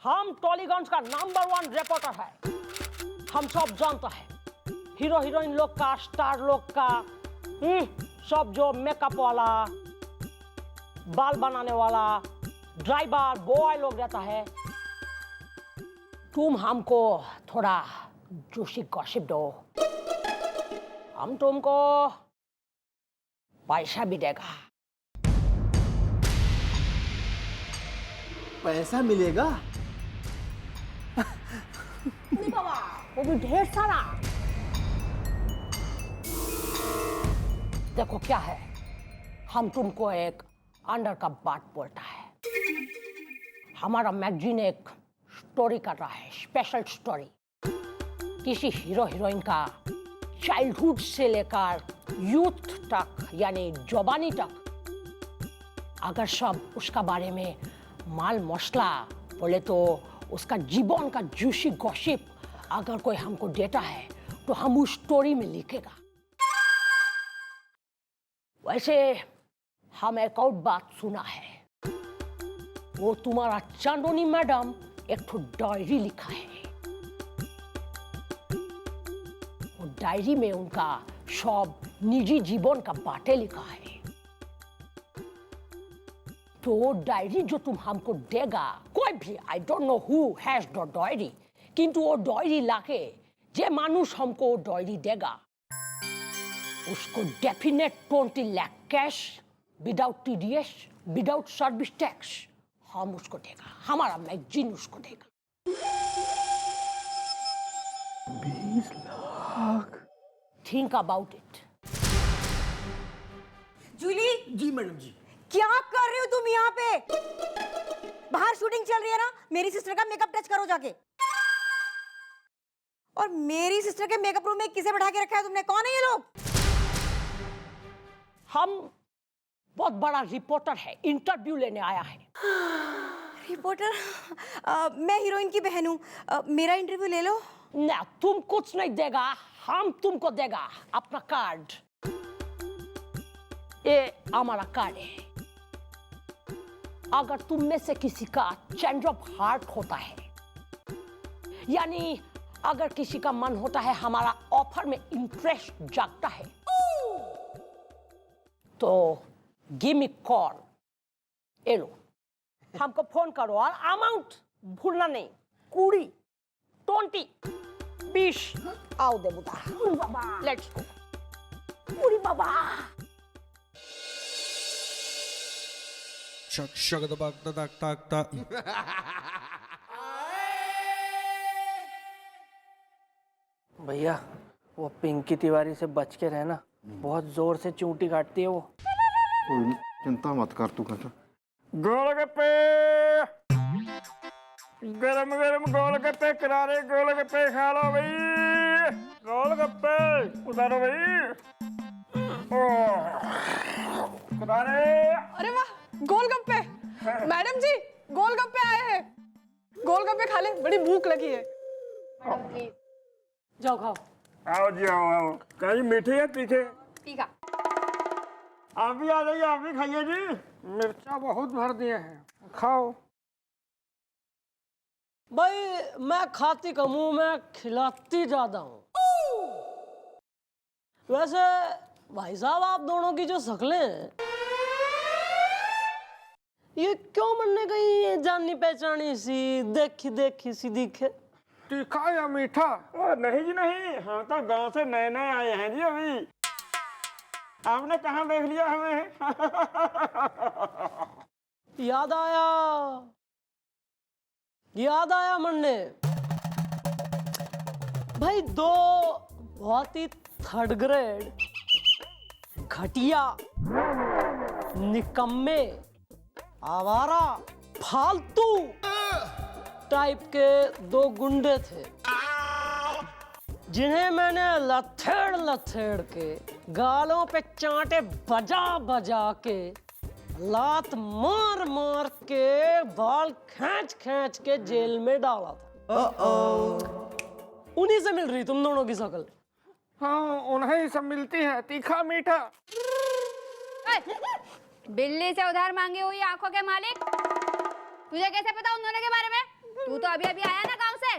हम टॉलीगंज का number 1 reporter है। हम सब जानता है हीरो हीरोइन लोग का, स्टार लोग का, सब जो मेकअप वाला, बाल बनाने वाला, ड्राइवर, बॉय लोग रहता है। तुम हमको थोड़ा जूसी गॉसिप दो, हम तुमको पैसा भी देगा। पैसा मिलेगा? बाबा, वो भी ढेर सारा। देखो क्या है, हम तुमको एक अंडर का बात बोलता है। हमारा मैगजीन एक स्टोरी कर रहा है, स्पेशल स्टोरी। किसी हीरो हीरोइन का चाइल्डहुड से लेकर यूथ तक यानी जवानी तक, अगर सब उसका बारे में माल मसला बोले तो उसका जीवन का जूसी गॉसिप अगर कोई हमको देता है तो हम उस स्टोरी में लिखेगा। वैसे हम एक और बात सुना है, वो तुम्हारा चांदनी मैडम एक तो डायरी लिखा है। वो डायरी में उनका सब निजी जीवन का बातें लिखा है। तो वो डायरी जो तुम हमको देगा, कोई भी, I don't know who has the diary, किंतु वो डायरी लाके जे मानुष हमको वो डायरी देगा उसको definite 20 lakh cash without TDS, without service tax हम उसको देगा, हमारा मैगजीन उसको देगा। 20 lakh? Think about it. Julie, ji madam ji. क्या कर रहे हो तुम यहाँ पे? बाहर शूटिंग चल रही है ना, मेरी सिस्टर का मेकअप टच करो जाके। और मेरी सिस्टर के मेकअप रूम में किसे बैठा के रखा है तुमने? कौन है ये लोग? हम बहुत बड़ा रिपोर्टर है, इंटरव्यू लेने आया है। रिपोर्टर? मैं हीरोइन की बहन हूँ, मेरा इंटरव्यू ले लो। ना, तुम कुछ नहीं देगा, हम तुमको देगा अपना कार्ड। ये हमारा कार्ड है। अगर तुम में से किसी का चेंज ऑफ हार्ट होता है, यानी अगर किसी का मन होता है हमारा ऑफर में इंटरेस्ट जागता है, तो गिव मी कॉल। ये लो, हमको फोन करो और अमाउंट भूलना नहीं। 20, 20 आओ दे बुता। Let's go. पूरी बाबा। शक शक दबक तक तक तक। भैया, वो पिंकी तिवारी से बच के रहना, बहुत जोर से चूंटी काटती है वो। कोई नहीं, चिंता मत कर तू। कहता गोलगप्पे, गरम गरम गोलगप्पे, करारे गोलगप्पे खा लो भाई। गोलगप्पे उतारो भाई। करारे। अरे वाह, गोलगप्पे। मैडम जी, गोलगप्पे आए हैं। गोलगप्पे खा ले, बड़ी भूख लगी है। जाओ खाओ। आओ जी, आओ आओ। कहीं मीठे या तीखे? तीखा। आप भी आ जाइए, आप भी खाइए जी। मिर्चा बहुत भर दिए हैं, खाओ। भाई मैं खाती कम हूं, मैं खिलाती ज्यादा हूं। वैसे भाई साहब, आप दोनों की जो शक्लें हैं, ये क्यों बनने गई जानी पहचानी सी, देखी देखी सी दिखे? तीखा या मीठा? नहीं जी नहीं, हम तो गांव से नए नए आए हैं जी अभी। आपने कहाँ देख लिया हमें? याद आया मन्ने। भाई दो बहुत ही थर्ड ग्रेड, घटिया, निकम्मे, आवारा, फालतू टाइप के दो गुंडे थे, जिन्हें मैंने लथेड़ लथेड़ के गालों पे चांटे बजा बजा के, लात मार मार के, बाल खींच खींच के जेल में डाला था। उन्हीं से मिल रही तुम दोनों की शक्ल। हाँ, उन्हें ही सब मिलती है, तीखा मीठा। बिल्ली से उधार मांगे हुई आंखों के मालिक, तुझे कैसे पता उन दोनों के बारे में? तू तो अभी अभी आया ना गांव से।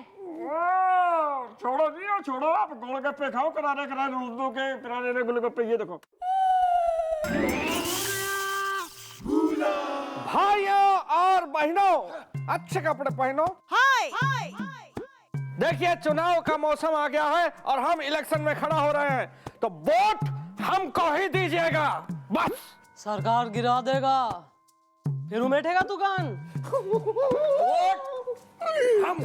छोड़ो जी, छोड़ो, आप गोलगप्पे खाओ, करारे करारे उर्दू के करारे गोलगप्पे। ये देखो भाइयों और बहनों, अच्छे कपड़े पहनो। हाय देखिए चुनाव का मौसम आ गया है और हम इलेक्शन में खड़ा हो रहे हैं, तो वोट हमको ही दीजिएगा बस। सरकार गिरा देगा, फिर उमेठेगा दुकान। वोट हम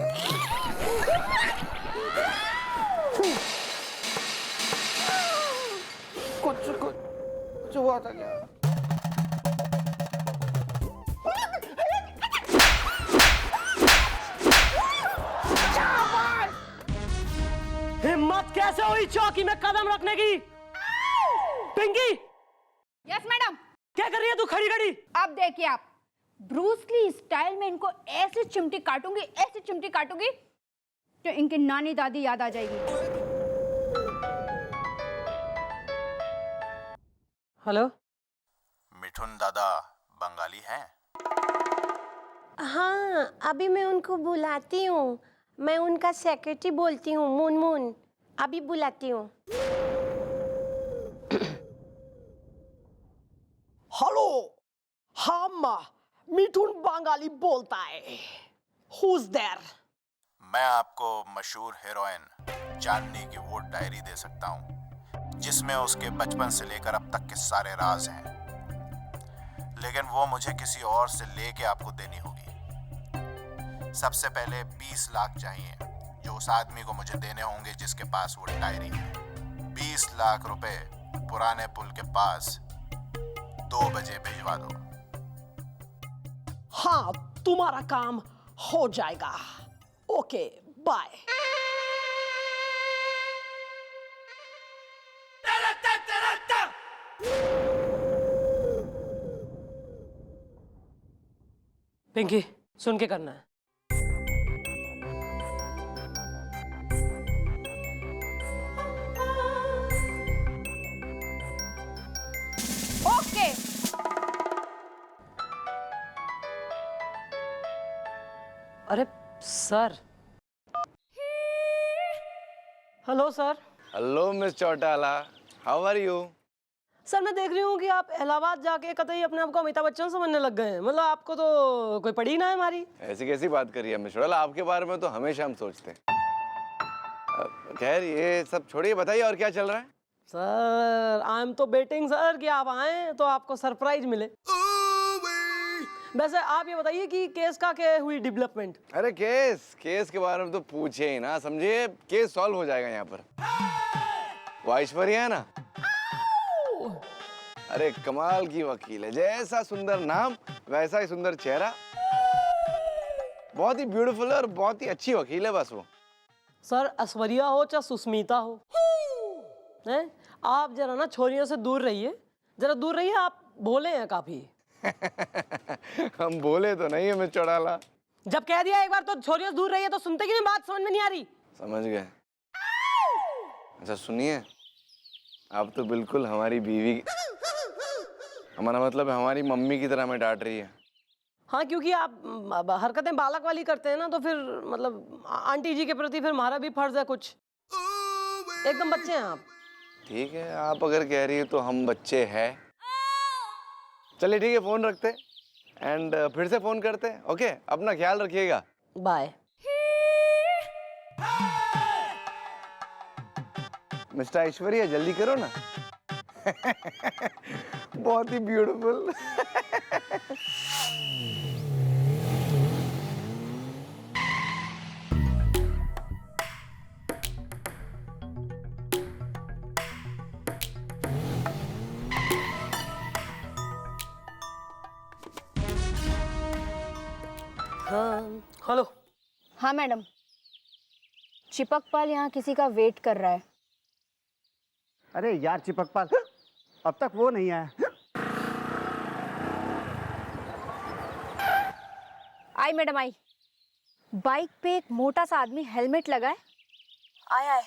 कुछ हुआ था क्या? हिम्मत कैसे हुई चौकी में कदम रखने की? Pinky, yes madam. क्या कर रही है तू खड़ी खड़ी? अब देखिए आप, ब्रूस ली स्टाइल में इनको ऐसी चिमटी काटूंगी तो इनकी नानी दादी याद आ जाएगी। हेलो। मिठुन दादा बंगाली हैं? हाँ, अभी मैं उनको बुलाती हूँ। मैं उनका सेक्रेटरी बोलती हूँ, मुनमुन। अभी बुलाती हूँ। हेलो, हम मिठुन बंगाली बोलता है। Who's there? मैं आपको मशहूर हीरोइन चांदनी की वो डायरी दे सकता हूँ जिसमें उसके बचपन से लेकर अब तक के सारे राज हैं, लेकिन वो मुझे किसी और से लेके आपको देनी होगी। सबसे पहले 20 लाख चाहिए जो उस आदमी को मुझे देने होंगे जिसके पास वो डायरी है। 20 लाख रुपए पुराने पुल के पास 2 बजे भिजवा दो। हाँ, तुम्हारा काम हो जाएगा। Okay, bye. पिंकी, सुन के करना है। ओके। अरे sir. Hello sir. Hello miss Chautala, how are you? Sir, मैं देख रही हूँ कि आप इलाहाबाद जाके कतई अपने आप को अमिताभ बच्चन समझने लग गए हैं। मतलब आपको तो कोई पड़ी ना है हमारी। ऐसी कैसी बात करी है मिस चौटाला, आपके बारे में तो हमेशा हम सोचते हैं। खैर ये सब छोड़िए, बताइए और क्या चल रहा है? सर, आई एम तो बेटिंग सर कि आप आए तो आपको सरप्राइज मिले। वैसे आप ये बताइए कि केस का क्या हुई डेवलपमेंट? अरे केस के बारे में तो पूछे ही ना, समझिए केस सॉल्व हो जाएगा यहाँ पर। वो ऐश्वर्या है ना, अरे कमाल की वकील है, जैसा सुंदर नाम वैसा ही सुंदर चेहरा, बहुत ही ब्यूटीफुल है और बहुत ही अच्छी वकील है बस वो। सर, ऐश्वर्या हो चाहे सुस्मिता हो, हैं? आप जरा ना छोरियों से दूर रहिए, जरा दूर रहिए। आप भोले हैं काफी। हम बोले तो नहीं है मिस चौटाला। जब कह दिया एक बार तो छोरियों से दूर रहिए, तो सुनते कि नहीं? बात समझ में नहीं आ रही। समझ गए। अच्छा सुनिए, आप तो बिल्कुल हमारी बीवी, हमारा मतलब है हमारी मम्मी की तरह हमें डांट रही है। हाँ, क्योंकि आप हरकतें बालक वाली करते हैं ना, तो फिर मतलब आंटी जी के प्रति फिर हमारा भी फर्ज है कुछ। एकदम बच्चे हैं आप। ठीक है, आप अगर कह रही है तो हम बच्चे हैं। चलिए ठीक है, फोन रखते एंड फिर से फोन करते हैं। ओके, अपना ख्याल रखिएगा। बाय। मिस्टर ऐश्वर्या जल्दी करो ना। बहुत ही ब्यूटीफुल। हाँ, हेलो। हाँ मैडम, चिपकपाल यहाँ किसी का वेट कर रहा है। अरे यार चिपकपाल, अब तक वो नहीं आया। आई मैडम आई। बाइक पे एक मोटा सा आदमी हेलमेट लगाए आया है।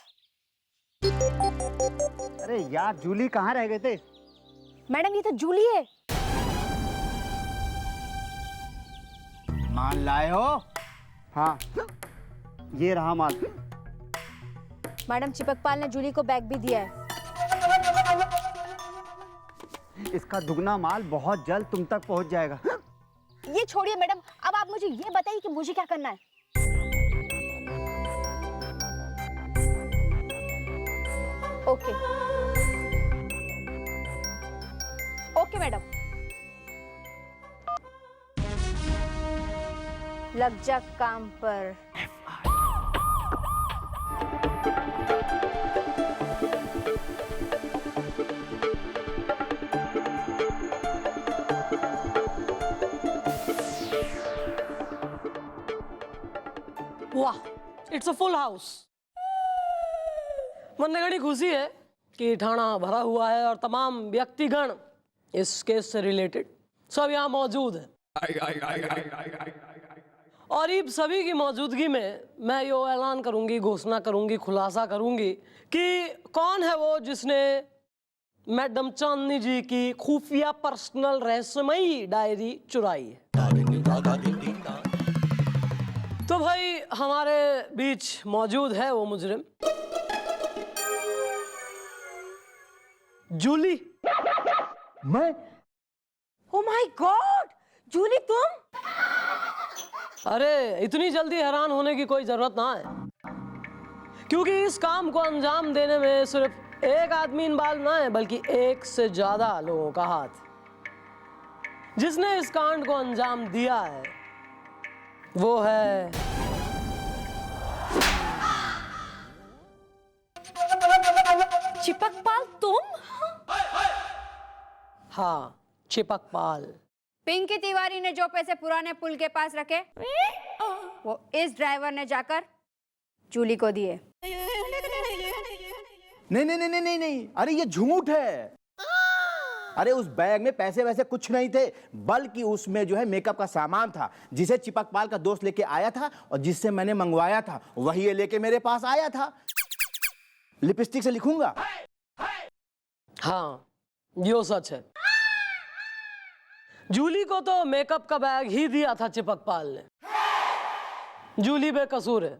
अरे यार जूली कहाँ रह गए थे? मैडम ये तो जूली है। मान लाए हो? हाँ, ये रहा माल। मैडम चिपकपाल ने जूली को बैग भी दिया है। इसका दुगना माल बहुत जल्द तुम तक पहुंच जाएगा। ये छोड़िए मैडम, अब आप मुझे ये बताइए कि मुझे क्या करना है। ओके ओके मैडम, लग जा काम पर। वाह, इट्स अ फुल हाउस। मन घड़ी खुशी है कि थाना भरा हुआ है और तमाम व्यक्तिगण इस केस से रिलेटेड सब यहाँ मौजूद हैं। और इन सभी की मौजूदगी में मैं यो ऐलान करूंगी, घोषणा करूंगी, खुलासा करूंगी कि कौन है वो जिसने मैडम चांदनी जी की खुफिया पर्सनल रहस्यमयी डायरी चुराई है। तो भाई हमारे बीच मौजूद है वो मुजरिम जूली। मैं? ओ माय गॉड, जूली तुम? अरे इतनी जल्दी हैरान होने की कोई जरूरत ना है, क्योंकि इस काम को अंजाम देने में सिर्फ एक आदमी इन्वॉल्व ना है, बल्कि एक से ज्यादा लोगों का हाथ। जिसने इस कांड को अंजाम दिया है वो है चिपकपाल तुम? हाँ, चिपकपाल। पिंकी तिवारी ने जो पैसे पुराने पुल के पास रखे वो इस ड्राइवर ने जाकर जूली को दिए। नहीं नहीं नहीं नहीं नहीं, अरे ये झूठ है। अरे उस बैग में पैसे वैसे कुछ नहीं थे, बल्कि उसमें जो है मेकअप का सामान था, जिसे चिपकपाल का दोस्त लेके आया था और जिससे मैंने मंगवाया था वही ये लेके मेरे पास आया था। लिपस्टिक से लिखूंगा। हाँ, यो सच है। जूली को तो मेकअप का बैग ही दिया था चिपकपाल ने। जूली बेकसूर है।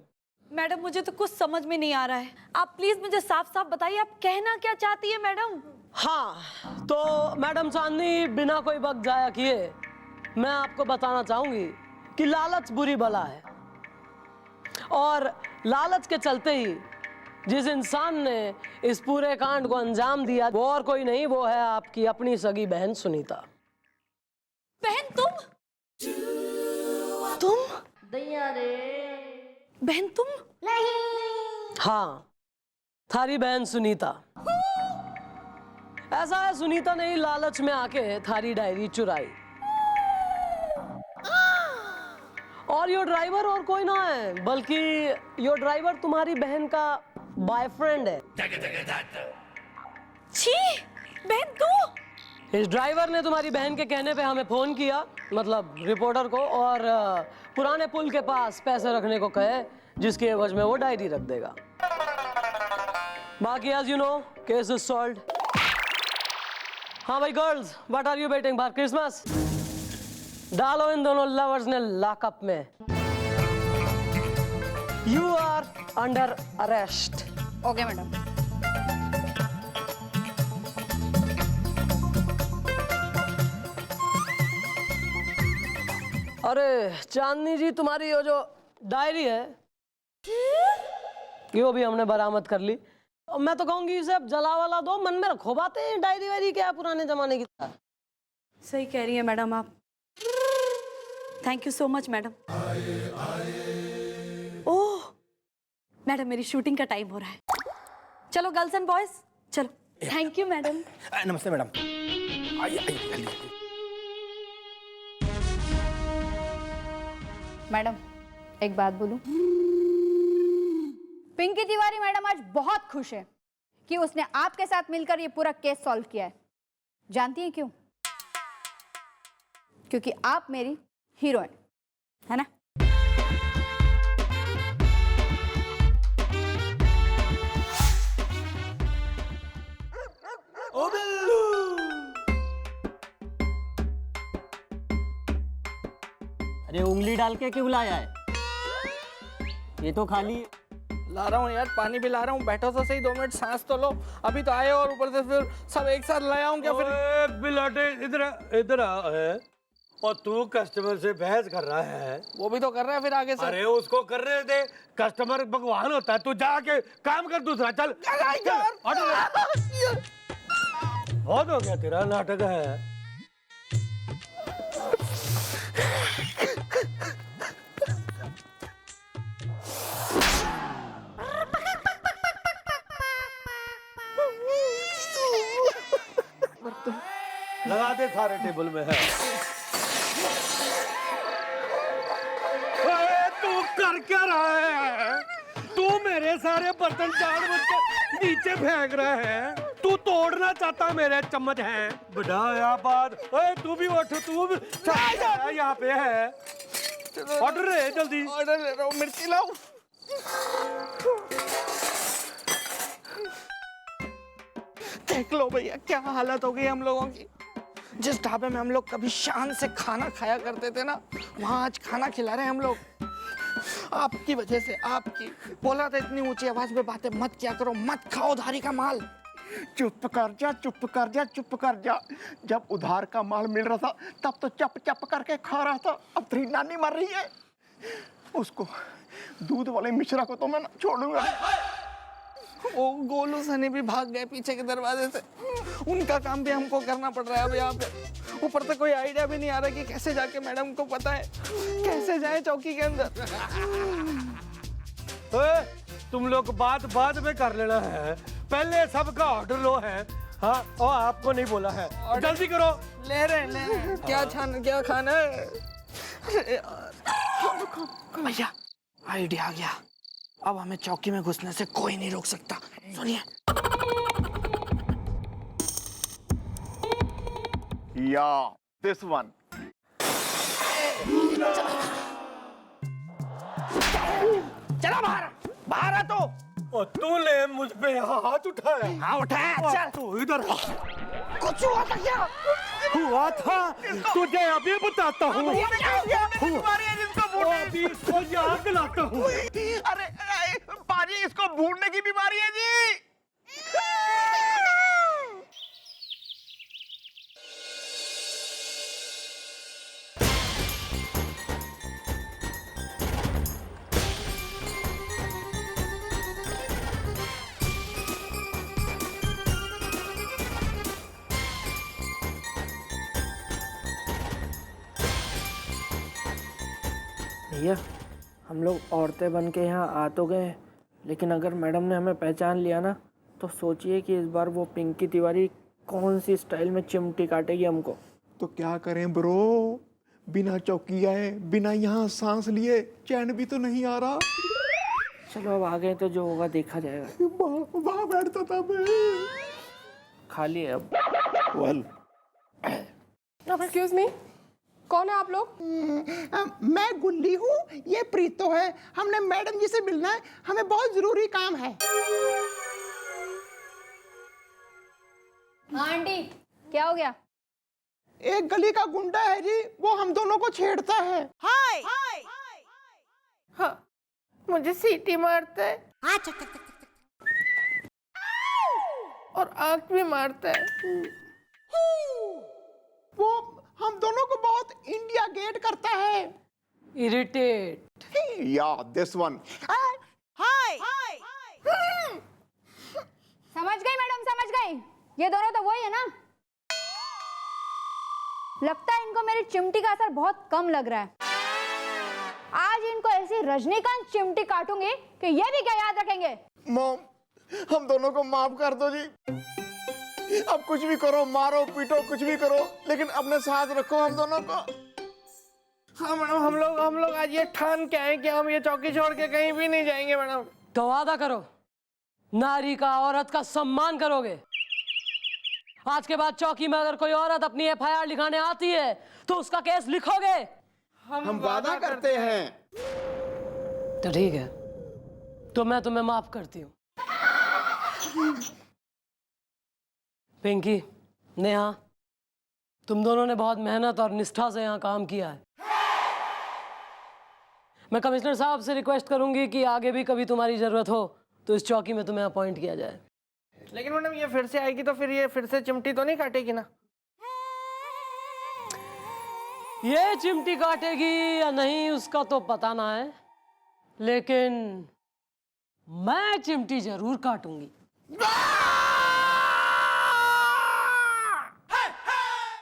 मैडम मुझे तो कुछ समझ में नहीं आ रहा है, आप प्लीज मुझे साफ साफ बताइए आप कहना क्या चाहती है मैडम? हाँ, तो मैडम चांदनी बिना कोई वक्त जाया किए मैं आपको बताना चाहूंगी कि लालच बुरी बला है, और लालच के चलते ही जिस इंसान ने इस पूरे कांड को अंजाम दिया वो और कोई नहीं, वो है आपकी अपनी सगी बहन सुनीता। बहन तुम? बहन तुम? हाँ, थारी बहन सुनीता। ऐसा है, सुनीता ने ही लालच में आके थारी डायरी चुराई। और यो ड्राइवर और कोई ना है, बल्कि यो ड्राइवर तुम्हारी बहन का बॉयफ्रेंड है। छी, बहन तू? इस ड्राइवर ने तुम्हारी बहन के कहने पे हमें फोन किया, मतलब रिपोर्टर को, और पुराने पुल के पास पैसे रखने को कहे, जिसके एवज में वो डायरी रख देगा। बाकी as you know, case is solved. हाँ भाई girls, what are you waiting for? क्रिसमस डालो इन दोनों लवर्स ने लॉकअप में। You are under arrest. Okay madam. अरे चांदनी जी, तुम्हारी ये जो डायरी है ये भी हमने बरामद कर ली। मैं तो कहूंगी इसे अब जला वाला दो, मन में रखो बातें। डायरी वायरी क्या है पुराने जमाने की तरह। सही कह रही है मैडम आप। Thank you so much madam. Oh madam, मेरी शूटिंग का टाइम हो रहा है। चलो गर्ल्स एंड बॉयज, चलो। Thank you madam. नमस्ते मैडम। आइए। मैडम एक बात बोलूं? पिंकी तिवारी मैडम आज बहुत खुश है कि उसने आपके साथ मिलकर ये पूरा केस सॉल्व किया है। जानती हैं क्यों? क्योंकि आप मेरी हीरोइन है ना। ओ बिल्लू, अरे उंगली डाल के क्यों लाया है? ये तो खाली है। ला रहा हूँ यार, पानी भी ला रहा हूँ। बैठो तो सही, 2 मिनट सांस तो लो। अभी तो आए हो और ऊपर से फिर सब एक साथ लाया हूँ क्या? फिर बिलाटे इधर आ है। और तू कस्टमर से बहस कर रहा है। वो भी तो कर रहा है फिर आगे से। अरे उसको कर रहे थे, कस्टमर भगवान होता है। तू जाके काम कर दूसरा, चल। बहुत हो गया तेरा नाटक है। लगा दे सारे टेबल में है। तू कर क्या रहा है? तू मेरे सारे बर्तन जानबूझकर नीचे फेंक रहा है। तू तोड़ना चाहता मेरे चम्मच हैं। बढ़ाया बात। ओए तू भी उठ, तू भी यहाँ पे है। ऑर्डर है, जल्दी ऑर्डर ले रहा हूँ। मिर्ची लाओ। देख लो भैया क्या हालत हो गई हम लोगों की। जिस ढाबे में हम लोग कभी शान से खाना खाया करते थे ना, वहाँ आज खाना खिला रहे हैं हम लोग। आपकी वजह से, आपकी। बोला था इतनी ऊंची आवाज में बातें मत किया करो, मत खाओ उधारी का माल। चुप कर जा, चुप कर जा, चुप कर जा। जब उधार का माल मिल रहा था तब तो चप चप करके खा रहा था। अब तेरी नानी मर रही है, उसको दूध वाले मिश्रा को तो मैं छोड़ूंगा। वो गोलू सनी भी भाग गए पीछे के दरवाजे से। उनका काम भी हमको करना पड़ रहा है अब यहाँ पे। ऊपर से कोई आइडिया भी नहीं आ रहा कि कैसे जाके मैडम को पता है कैसे जाए चौकी के अंदर। तुम लोग बात बाद में कर लेना है, पहले सबका ऑर्डर लो है। हाँ, और आपको नहीं बोला है, जल्दी करो। ले रहे हैं। क्या खाना है? भैया आइडिया आ गया। अब हमें चौकी में घुसने से कोई नहीं रोक सकता। सुनिए। या दिस वन। चला बाहर, बाहर आ तो। और तूने मुझ पे हाथ उठाया? हाँ उठाया। चल तू इधर। कुछ हुआ था क्या? हुआ था, तुझे अभी बताता हूँ। अभी इसको याद दिलाता हूँ। अरे पाजी, इसको भूलने की बीमारी है जी। भैया हम लोग औरतें बन के यहाँ आ तो गए, लेकिन अगर मैडम ने हमें पहचान लिया ना, तो सोचिए कि इस बार वो पिंकी तिवारी कौन सी स्टाइल में चिमटी काटेगी हमको। तो क्या करें ब्रो, बिना चौकी आए, बिना यहाँ सांस लिए चैन भी तो नहीं आ रहा। चलो अब आ गए तो जो होगा देखा जाएगा। वहाँ बैठता था मैं। खाली है अब। एक्सक्यूज मी, कौन है आप लोग? मैं गुल्ली हूँ, ये प्रीतो है। हमने मैडम जी से मिलना है, हमें बहुत जरूरी काम है। आंटी क्या हो गया? एक गली का गुंडा है जी, वो हम दोनों को छेड़ता है। हाय हाँ, मुझे सीटी मारता है और आंख भी मारता है। वो हम दोनों को बहुत इंडिया गेट करता है। इरिटेट। या दिस वन। हाय समझ गई मैडम, समझ गई। ये दोनों तो वही है ना? लगता है इनको मेरी चिमटी का असर बहुत कम लग रहा है। आज इनको ऐसी रजनीकांत चिमटी काटूंगी कि ये भी क्या याद रखेंगे। मॉम, हम दोनों को माफ कर दो जी। अब कुछ भी करो, मारो पीटो, कुछ भी करो, लेकिन अपने साथ रखो हम दोनों को। हाँ मैडम, हम लोग आज ये ठान के आए कि हम ये चौकी छोड़ के कहीं भी नहीं जाएंगे मैडम। तो वादा करो, नारी का, औरत का सम्मान करोगे। आज के बाद चौकी में अगर कोई औरत अपनी एफआईआर लिखाने आती है तो उसका केस लिखोगे। हम वादा करते हैं। तो ठीक है, तो मैं तुम्हें माफ करती हूँ। पिंकी, नेहा, तुम दोनों ने बहुत मेहनत और निष्ठा से यहाँ काम किया है। मैं कमिश्नर साहब से रिक्वेस्ट करूंगी कि आगे भी कभी तुम्हारी जरूरत हो तो इस चौकी में तुम्हें अपॉइंट किया जाए। लेकिन मैडम ये फिर से आएगी तो फिर ये फिर से चिमटी तो नहीं काटेगी ना? ये चिमटी काटेगी या नहीं उसका तो पता ना है, लेकिन मैं चिमटी जरूर काटूंगी।